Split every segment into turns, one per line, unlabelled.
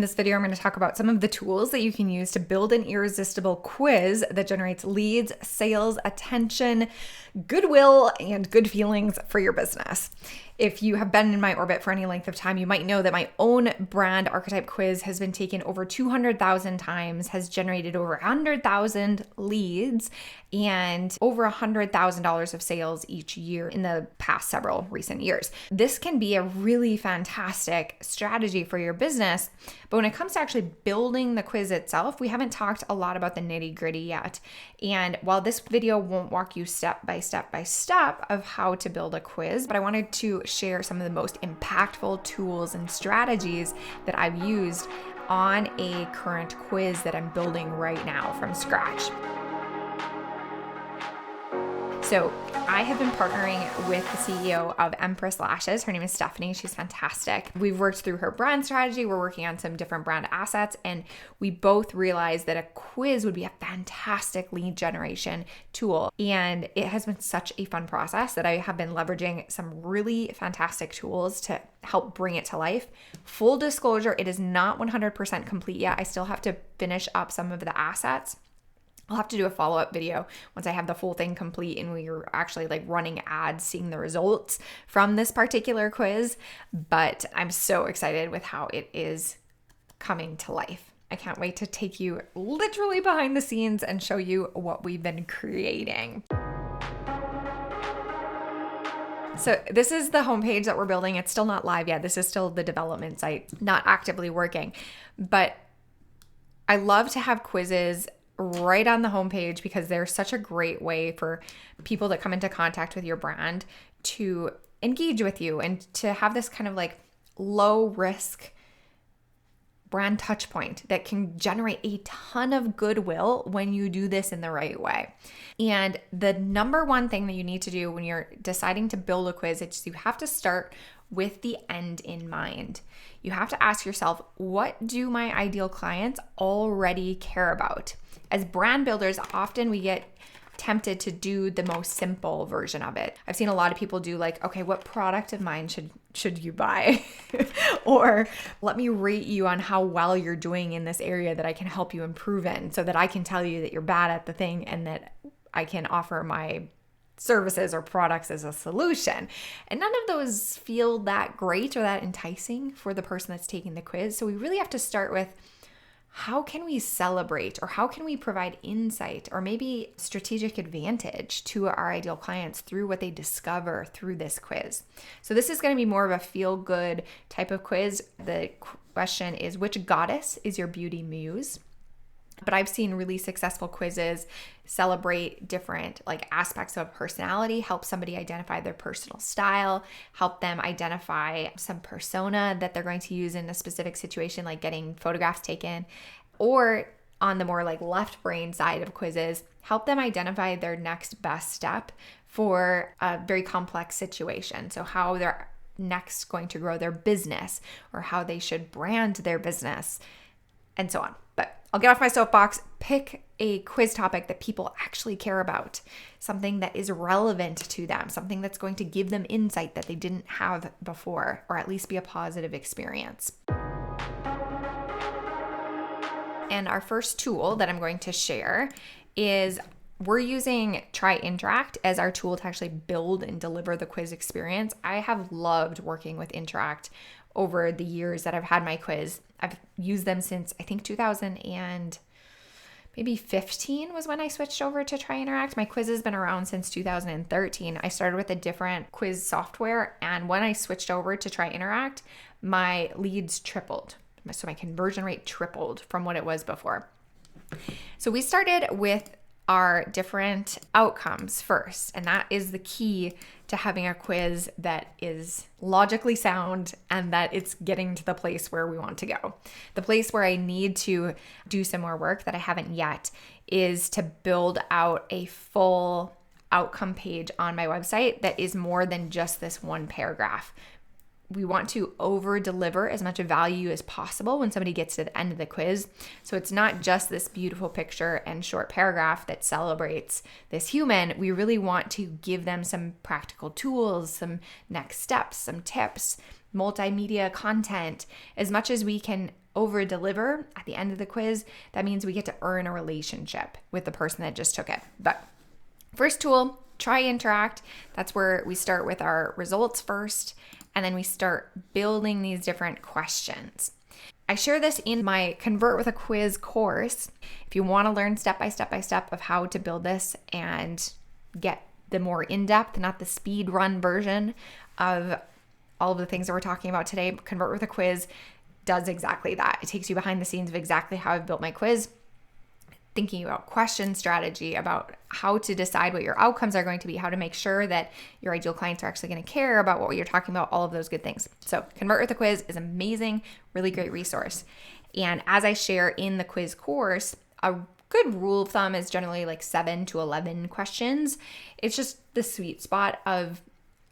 this video, I'm going to talk about some of the tools that you can use to build an irresistible quiz that generates leads, sales, attention, goodwill, and good feelings for your business. If you have been in my orbit for any length of time, you might know that my own brand Archetype quiz has been taken over 200,000 times, has generated over 100,000 leads, and over $100,000 of sales each year in the past several recent years. This can be a really fantastic strategy for your business, but when it comes to actually building the quiz itself, we haven't talked a lot about the nitty-gritty yet. And while this video won't walk you step by step of how to build a quiz, but I wanted to share some of the most impactful tools and strategies that I've used on a current quiz that I'm building right now from scratch. So I have been partnering with the CEO of Empress Lashes. Her name is Stephanie. She's fantastic. We've worked through her brand strategy. We're working on some different brand assets, and we both realized that a quiz would be a fantastic lead generation tool. And it has been such a fun process that I have been leveraging some really fantastic tools to help bring it to life. Full disclosure, it is not 100% complete yet. I still have to finish up some of the assets. I'll have to do a follow-up video once I have the full thing complete and we're actually like running ads, seeing the results from this particular quiz. But I'm so excited with how it is coming to life. I can't wait to take you literally behind the scenes and show you what we've been creating. So this is the homepage that we're building. It's still not live yet. This is still the development site, not actively working. But I love to have quizzes right on the homepage because they're such a great way for people that come into contact with your brand to engage with you and to have this kind of like low risk brand touch point that can generate a ton of goodwill when you do this in the right way. And the number one thing that you need to do when you're deciding to build a quiz is you have to start with the end in mind. You have to ask yourself, what do my ideal clients already care about? As brand builders, often we get tempted to do the most simple version of it. I've seen a lot of people do like, okay, what product of mine should you buy? Or let me rate you on how well you're doing in this area that I can help you improve in so that I can tell you that you're bad at the thing and that I can offer my services or products as a solution. And none of those feel that great or that enticing for the person that's taking the quiz. So we really have to start with, how can we celebrate or how can we provide insight or maybe strategic advantage to our ideal clients through what they discover through this quiz? So this is going to be more of a feel-good type of quiz. The question is, which goddess is your beauty muse? But I've seen really successful quizzes celebrate different like aspects of personality, help somebody identify their personal style, help them identify some persona that they're going to use in a specific situation, like getting photographs taken, or on the more like left brain side of quizzes, help them identify their next best step for a very complex situation. So how they're next going to grow their business or how they should brand their business and so on. But I'll get off my soapbox, pick a quiz topic that people actually care about, something that is relevant to them, something that's going to give them insight that they didn't have before, or at least be a positive experience. And our first tool that I'm going to share is we're using TryInteract as our tool to actually build and deliver the quiz experience. I have loved working with Interact over the years that I've had my quiz. I've used them since I think 2015 was when I switched over to TryInteract. My quiz has been around since 2013. I started with a different quiz software, and when I switched over to TryInteract, my leads tripled. So my conversion rate tripled from what it was before. So we started with our different outcomes first, and that is the key to having a quiz that is logically sound and that it's getting to the place where we want to go. The place where I need to do some more work that I haven't yet is to build out a full outcome page on my website that is more than just this one paragraph. We want to over deliver as much value as possible when somebody gets to the end of the quiz. So it's not just this beautiful picture and short paragraph that celebrates this human. We really want to give them some practical tools, some next steps, some tips, multimedia content, as much as we can over deliver at the end of the quiz, that means we get to earn a relationship with the person that just took it. But first tool, TryInteract. That's where we start with our results first, and then we start building these different questions. I share this in my Convert with a Quiz course. If you want to learn step by step of how to build this and get the more in-depth, not the speed run version of all of the things that we're talking about today, Convert with a Quiz does exactly that. It takes you behind the scenes of exactly how I've built my quiz, thinking about question strategy, about how to decide what your outcomes are going to be, how to make sure that your ideal clients are actually going to care about what you're talking about, all of those good things. So Convert with a Quiz is amazing, really great resource. And as I share in the quiz course, a good rule of thumb is generally like 7 to 11 questions. It's just the sweet spot of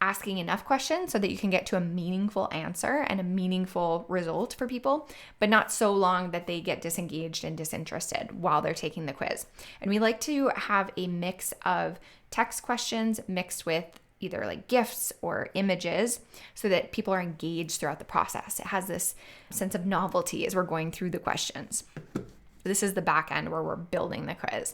asking enough questions so that you can get to a meaningful answer and a meaningful result for people, but not so long that they get disengaged and disinterested while they're taking the quiz. And we like to have a mix of text questions mixed with either like GIFs or images so that people are engaged throughout the process. It has this sense of novelty as we're going through the questions. This is the back end where we're building the quiz.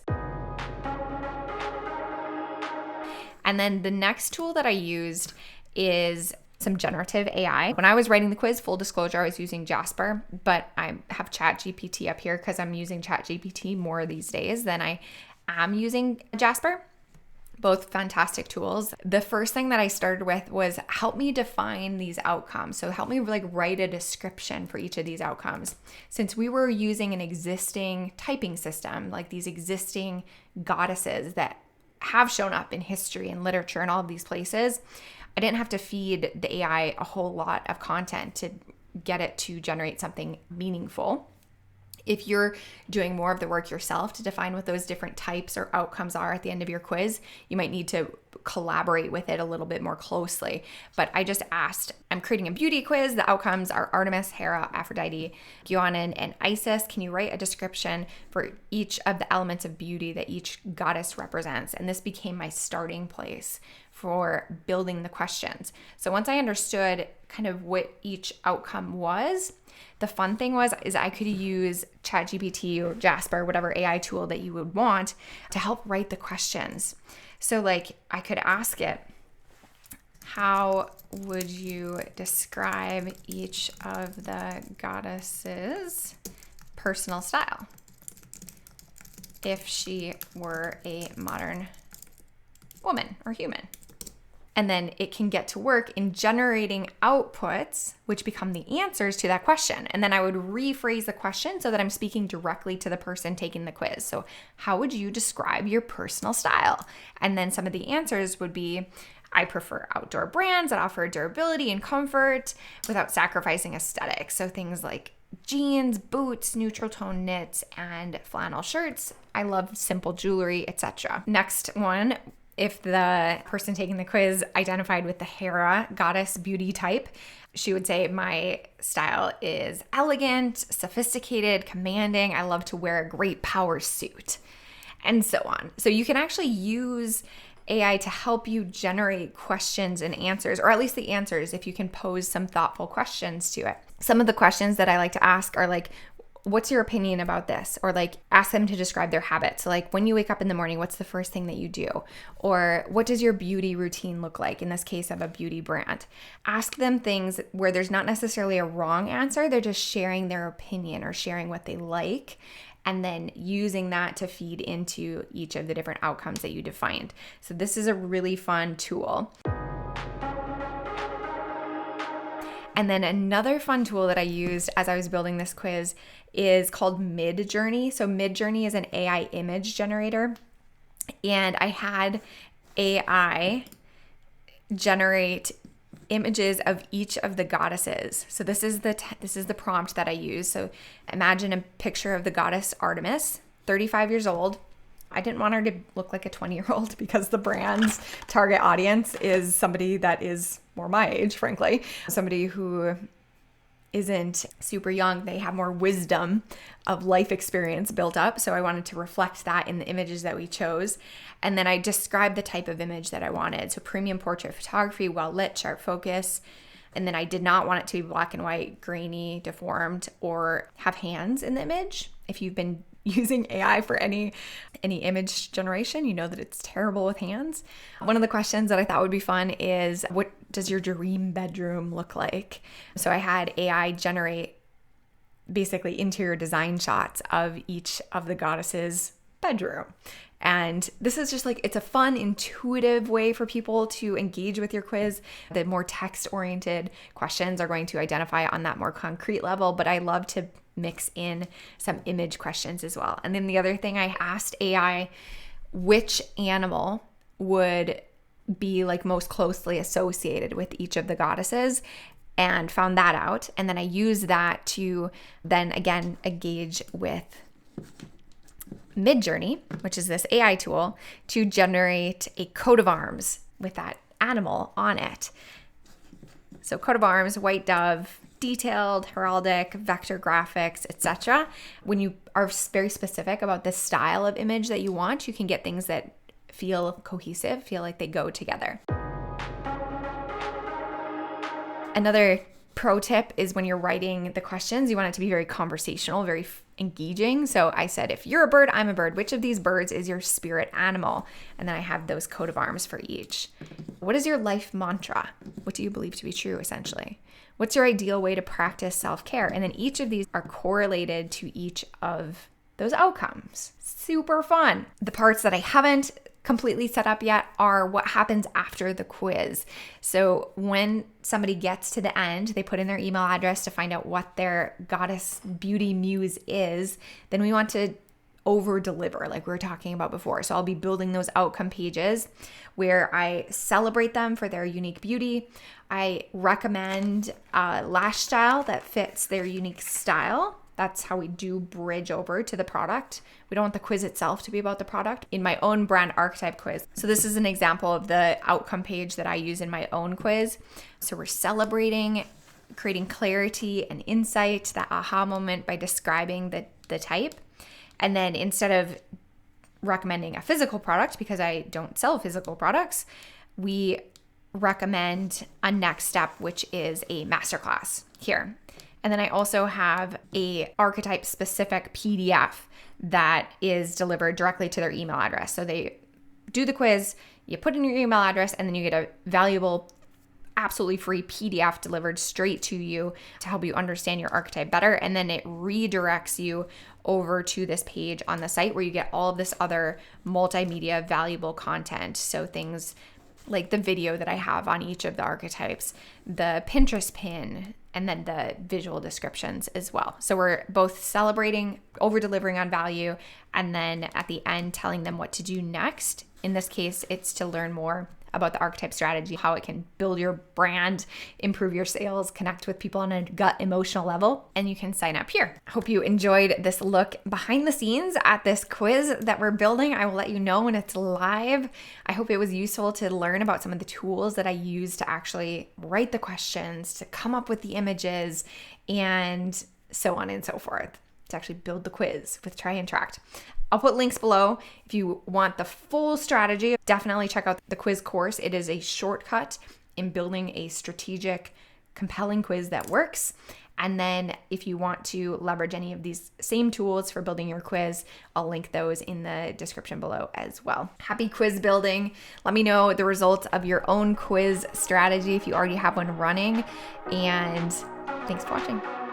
And then the next tool that I used is some generative AI. When I was writing the quiz, full disclosure, I was using Jasper, but I have ChatGPT up here because I'm using ChatGPT more these days than I am using Jasper. Both fantastic tools. The first thing that I started with was help me define these outcomes. So help me like write a description for each of these outcomes. Since we were using an existing typing system, like these existing goddesses that have shown up in history and literature and all of these places, I didn't have to feed the AI a whole lot of content to get it to generate something meaningful. If you're doing more of the work yourself to define what those different types or outcomes are at the end of your quiz, you might need to collaborate with it a little bit more closely. But I just asked, I'm creating a beauty quiz. The outcomes are Artemis, Hera, Aphrodite, Gionin, and Isis. Can you write a description for each of the elements of beauty that each goddess represents? And this became my starting place for building the questions. So once I understood kind of what each outcome was, the fun thing is I could use ChatGPT or Jasper, whatever AI tool that you would want, to help write the questions. So like I could ask it, how would you describe each of the goddesses' personal style if she were a modern woman or human? And then it can get to work in generating outputs, which become the answers to that question. And then I would rephrase the question so that I'm speaking directly to the person taking the quiz. So how would you describe your personal style? And then some of the answers would be, I prefer outdoor brands that offer durability and comfort without sacrificing aesthetics. So things like jeans, boots, neutral tone knits, and flannel shirts. I love simple jewelry, etc. Next one, if the person taking the quiz identified with the Hera goddess beauty type, she would say, my style is elegant, sophisticated, commanding. I love to wear a great power suit, and so on. So you can actually use AI to help you generate questions and answers, or at least the answers if you can pose some thoughtful questions to it. Some of the questions that I like to ask are like, what's your opinion about this? Or like ask them to describe their habits. So like when you wake up in the morning, what's the first thing that you do? Or what does your beauty routine look like? In this case of a beauty brand. Ask them things where there's not necessarily a wrong answer. They're just sharing their opinion or sharing what they like, and then using that to feed into each of the different outcomes that you defined. So this is a really fun tool. And then another fun tool that I used as I was building this quiz is called MidJourney. So MidJourney is an AI image generator. And I had AI generate images of each of the goddesses. So this is the prompt that I use. So imagine a picture of the goddess Artemis, 35 years old. I didn't want her to look like a 20-year-old because the brand's target audience is somebody that is more my age, frankly. Somebody who isn't super young. They have more wisdom of life experience built up. So I wanted to reflect that in the images that we chose. And then I described the type of image that I wanted. So premium portrait photography, well lit, sharp focus, And then I did not want it to be black and white, grainy, deformed, or have hands in the image. If you've been using AI for any image generation, you know that it's terrible with hands. One of the questions that I thought would be fun is, what does your dream bedroom look like? So I had AI generate basically interior design shots of each of the goddesses' bedroom. And this is just like, it's a fun, intuitive way for people to engage with your quiz. The more text-oriented questions are going to identify on that more concrete level, but I love to mix in some image questions as well. And then the other thing, I asked AI which animal would be like most closely associated with each of the goddesses, and found that out. And then I used that to then again engage with MidJourney, which is this AI tool, to generate a coat of arms with that animal on it. So coat of arms, white dove, detailed, heraldic, vector graphics, etc. When you are very specific about the style of image that you want, you can get things that feel cohesive, feel like they go together. Another pro tip is when you're writing the questions, you want it to be very conversational, very engaging. So I said, if you're a bird, I'm a bird. Which of these birds is your spirit animal? And then I have those coat of arms for each. What is your life mantra? What do you believe to be true, essentially? What's your ideal way to practice self-care? And then each of these are correlated to each of those outcomes. Super fun. The parts that I haven't completely set up yet are what happens after the quiz. So when somebody gets to the end, they put in their email address to find out what their goddess beauty muse is. Then we want to over deliver, like we were talking about before. So I'll be building those outcome pages where I celebrate them for their unique beauty. I recommend a lash style that fits their unique style. That's how we do bridge over to the product. We don't want the quiz itself to be about the product. In my own brand archetype quiz. So this is an example of the outcome page that I use in my own quiz. So we're celebrating, creating clarity and insight, that aha moment by describing the type. And then instead of recommending a physical product, because I don't sell physical products, we recommend a next step, which is a masterclass here. And then I also have a archetype specific PDF that is delivered directly to their email address. So they do the quiz, you put in your email address, and then you get a valuable, absolutely free PDF delivered straight to you to help you understand your archetype better. And then it redirects you over to this page on the site where you get all of this other multimedia valuable content. So things like the video that I have on each of the archetypes, the Pinterest pin, and then the visual descriptions as well. So we're both celebrating, over-delivering on value, and then at the end telling them what to do next. In this case, it's to learn more about the archetype strategy, how it can build your brand, improve your sales, connect with people on a gut emotional level, and you can sign up here. I hope you enjoyed this look behind the scenes at this quiz that we're building. I will let you know when it's live. I hope it was useful to learn about some of the tools that I use to actually write the questions, to come up with the images, and so on and so forth, to actually build the quiz with TryInteract. I'll put links below if you want the full strategy. Definitely check out the quiz course. It is a shortcut in building a strategic, compelling quiz that works. And then if you want to leverage any of these same tools for building your quiz, I'll link those in the description below as well. Happy quiz building. Let me know the results of your own quiz strategy if you already have one running. And thanks for watching.